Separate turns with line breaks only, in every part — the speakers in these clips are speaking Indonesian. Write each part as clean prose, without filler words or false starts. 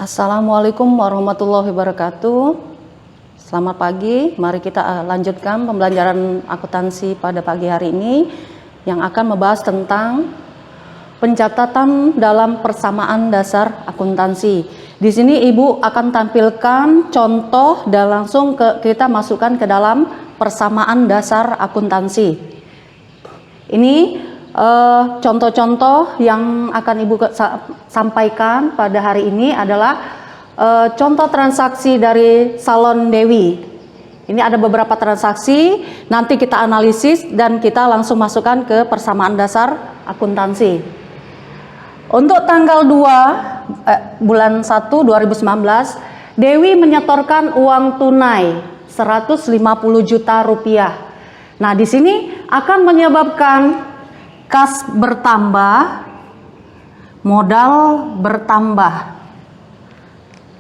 Assalamualaikum warahmatullahi wabarakatuh. Selamat pagi, mari kita lanjutkan pembelajaran akuntansi pada pagi hari ini yang akan membahas tentang pencatatan dalam persamaan dasar akuntansi. Di sini Ibu akan tampilkan contoh dan langsung kita masukkan ke dalam persamaan dasar akuntansi. Ini contoh-contoh yang akan Ibu sampaikan pada hari ini adalah contoh transaksi dari salon Dewi. Ini ada beberapa transaksi, nanti kita analisis dan kita langsung masukkan ke persamaan dasar akuntansi. Untuk tanggal 2 bulan 1 2019, Dewi menyetorkan uang tunai 150 juta rupiah. Nah, di sini akan menyebabkan kas bertambah, modal bertambah.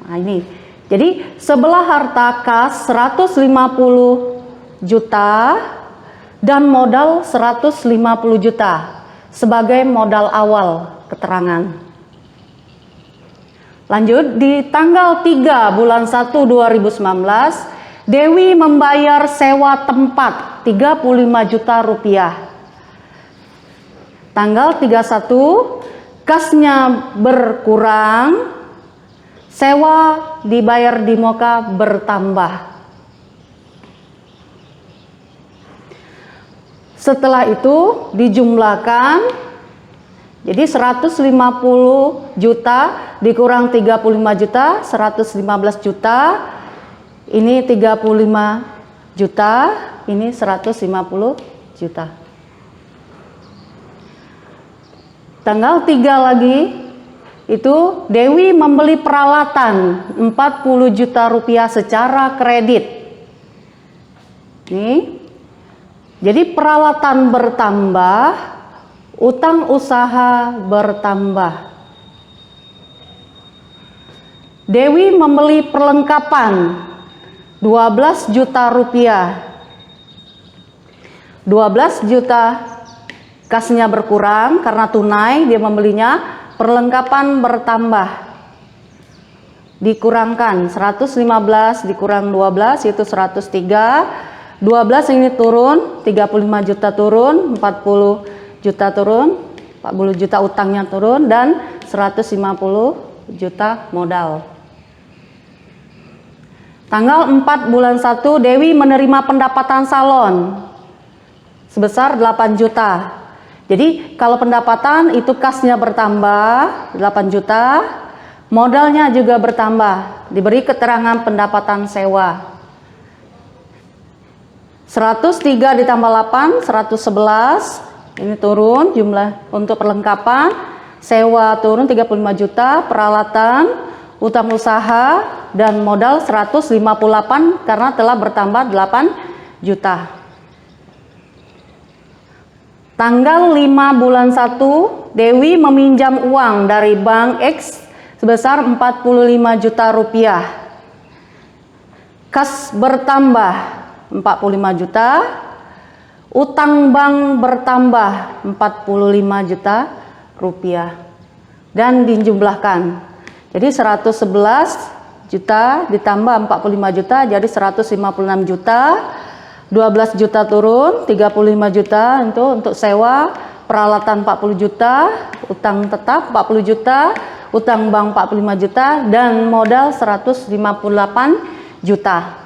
Nah, ini. Jadi sebelah harta kas 150 juta dan modal 150 juta sebagai modal awal keterangan. Lanjut, di tanggal 3 bulan 1 2019, Dewi membayar sewa tempat 35 juta rupiah. Tanggal 31, kasnya berkurang, sewa dibayar di muka bertambah. Setelah itu dijumlahkan, jadi 150 juta dikurang 35 juta, 115 juta, ini 35 juta, ini 150 juta. Tanggal 3 lagi, itu Dewi membeli peralatan 40 juta rupiah secara kredit. Nih. Jadi peralatan bertambah, utang usaha bertambah. Dewi membeli perlengkapan 12 juta rupiah. 12 juta kasnya berkurang karena tunai dia membelinya, perlengkapan bertambah. Dikurangkan 115 dikurang 12 yaitu 103. 12 ini turun, 35 juta turun, 40 juta turun, 40 juta utangnya turun dan 150 juta modal. Tanggal 4 bulan 1 Dewi menerima pendapatan salon sebesar 8 juta. Jadi kalau pendapatan itu kasnya bertambah 8 juta, modalnya juga bertambah. Diberi keterangan pendapatan sewa. 103 ditambah 8, 111. Ini turun jumlah untuk perlengkapan. Sewa turun 35 juta, peralatan, utang usaha dan modal 158 karena telah bertambah 8 juta. Tanggal 5 bulan 1, Dewi meminjam uang dari Bank X sebesar 45 juta rupiah. Kas bertambah 45 juta, utang bank bertambah 45 juta rupiah. Dan dijumlahkan. Jadi 111 juta ditambah 45 juta jadi 156 juta. 12 juta turun, 35 juta untuk sewa, peralatan 40 juta, utang tetap 40 juta, utang bank 45 juta, dan modal 158 juta.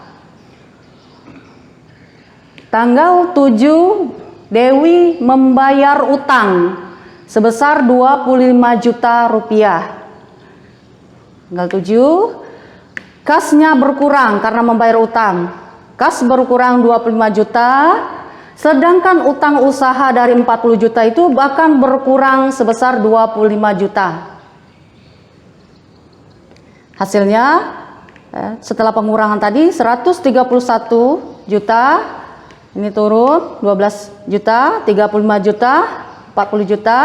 Tanggal 7, Dewi membayar utang sebesar 25 juta rupiah. Tanggal 7, kasnya berkurang karena membayar utang. Kas berkurang 25 juta, sedangkan utang usaha dari 40 juta itu bahkan berkurang sebesar 25 juta. Hasilnya, setelah pengurangan tadi 131 juta, ini turun 12 juta, 35 juta, 40 juta,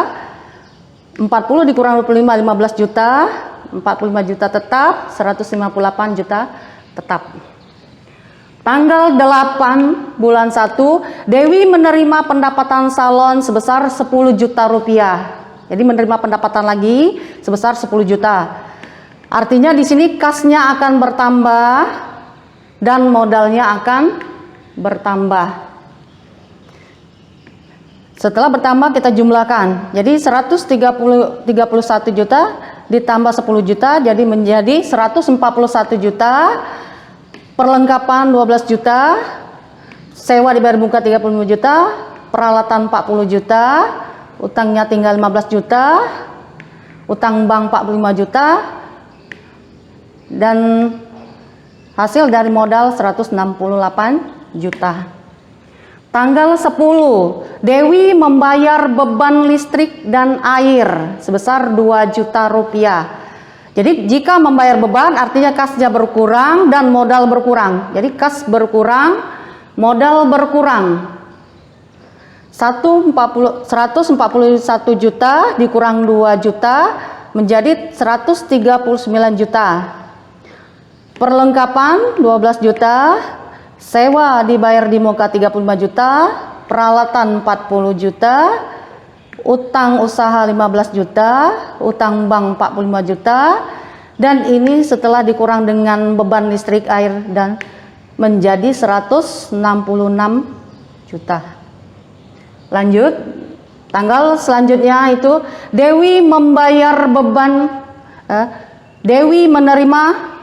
40 dikurang 25, 15 juta, 45 juta tetap, 158 juta tetap. Tanggal 8 bulan 1, Dewi menerima pendapatan salon sebesar 10 juta rupiah. Jadi menerima pendapatan lagi sebesar 10 juta. Artinya di sini kasnya akan bertambah dan modalnya akan bertambah. Setelah bertambah kita jumlahkan. Jadi 131 juta ditambah 10 juta jadi menjadi 141 juta. Perlengkapan 12 juta. Sewa dibayar muka 35 juta. Peralatan 40 juta. Utangnya tinggal 15 juta. Utang bank 45 juta. Dan hasil dari modal 168 juta. Tanggal 10, Dewi membayar beban listrik dan air sebesar 2 juta rupiah. Jadi jika membayar beban artinya kasnya berkurang dan modal berkurang. Jadi kas berkurang, modal berkurang. 141 juta dikurang 2 juta menjadi 139 juta. Perlengkapan 12 juta, sewa dibayar di muka 35 juta, peralatan 40 juta, utang usaha 15 juta, utang bank 45 juta, dan ini setelah dikurang dengan beban listrik, air, dan menjadi 166 juta. Lanjut, tanggal selanjutnya itu Dewi membayar beban, Dewi menerima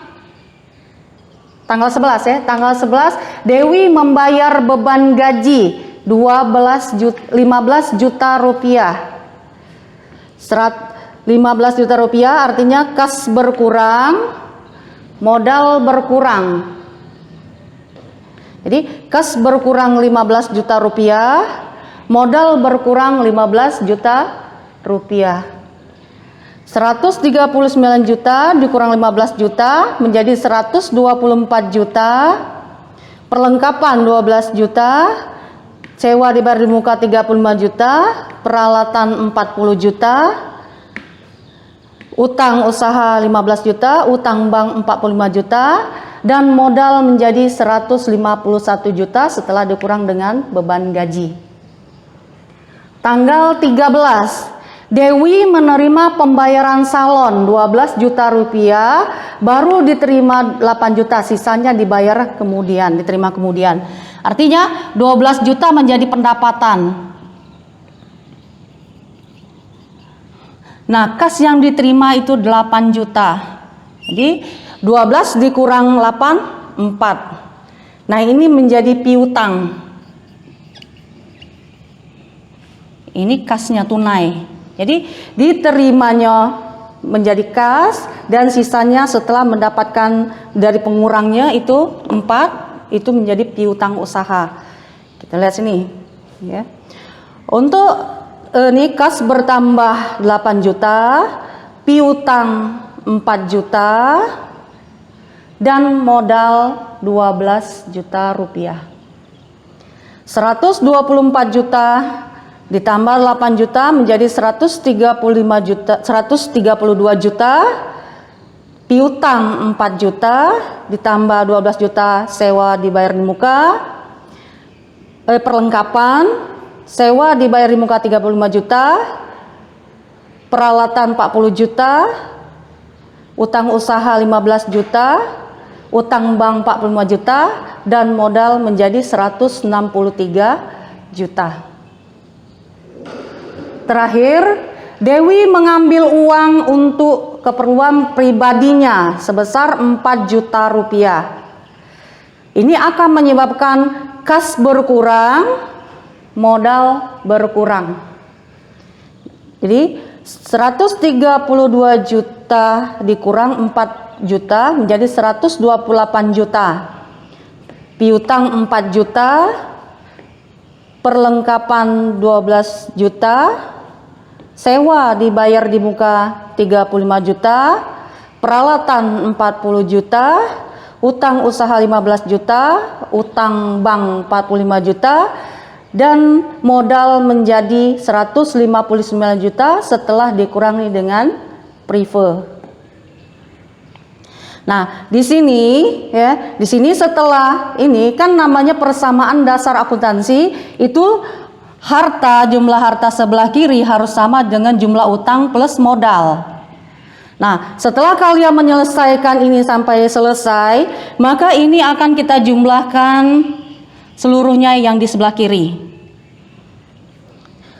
tanggal 11 ya, tanggal 11 Dewi membayar beban gaji 15 juta rupiah. 15 juta rupiah artinya kas berkurang, modal berkurang. Jadi kas berkurang 15 juta rupiah, modal berkurang 15 juta rupiah. 139 juta dikurang 15 juta menjadi 124 juta. Perlengkapan 12 juta, sewa dibayar di muka 35 juta, peralatan 40 juta, utang usaha 15 juta, utang bank 45 juta, dan modal menjadi 151 juta setelah dikurang dengan beban gaji. Tanggal 13, Dewi menerima pembayaran salon 12 juta rupiah, baru diterima 8 juta, sisanya dibayar kemudian, diterima kemudian. Artinya 12 juta menjadi pendapatan. Nah, kas yang diterima itu 8 juta. Jadi 12 dikurang 8, 4. Nah, ini menjadi piutang. Ini kasnya tunai. Jadi diterimanya menjadi kas dan sisanya setelah mendapatkan dari pengurangnya itu 4, itu menjadi piutang usaha. Kita lihat sini ya. Untuk ini kas bertambah 8 juta, piutang 4 juta, dan modal 12 juta rupiah. 124 juta ditambah 8 juta menjadi 132 juta, piutang 4 juta, ditambah 12 juta sewa dibayar di muka, perlengkapan, sewa dibayar di muka 35 juta, peralatan 40 juta, utang usaha 15 juta, utang bank 45 juta, dan modal menjadi 163 juta. Terakhir, Dewi mengambil uang untuk keperluan pribadinya sebesar 4 juta rupiah. Ini akan menyebabkan kas berkurang, modal berkurang. Jadi 132 juta dikurang 4 juta menjadi 128 juta. Piutang 4 juta, perlengkapan 12 juta, sewa dibayar di muka 35 juta, peralatan 40 juta, utang usaha 15 juta, utang bank 45 juta, dan modal menjadi 159 juta setelah dikurangi dengan prive. Nah, di sini ya, di sini setelah ini kan namanya persamaan dasar akuntansi itu jumlah harta sebelah kiri harus sama dengan jumlah utang plus modal. Nah, setelah kalian menyelesaikan ini sampai selesai, maka ini akan kita jumlahkan seluruhnya yang di sebelah kiri.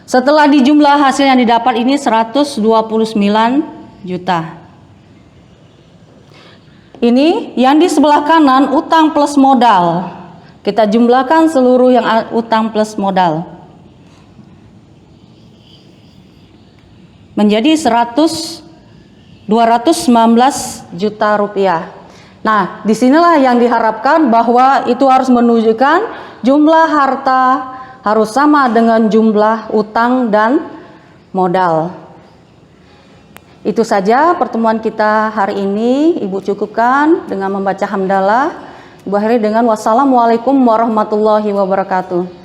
Setelah dijumlah, hasil yang didapat ini 129 juta. Ini yang di sebelah kanan utang plus modal. Kita jumlahkan seluruh yang utang plus modal. Menjadi 219 juta rupiah. Nah, disinilah yang diharapkan bahwa itu harus menunjukkan jumlah harta harus sama dengan jumlah utang dan modal. Itu saja pertemuan kita hari ini. Ibu cukupkan dengan membaca hamdalah. Ibu akhiri dengan wassalamualaikum warahmatullahi wabarakatuh.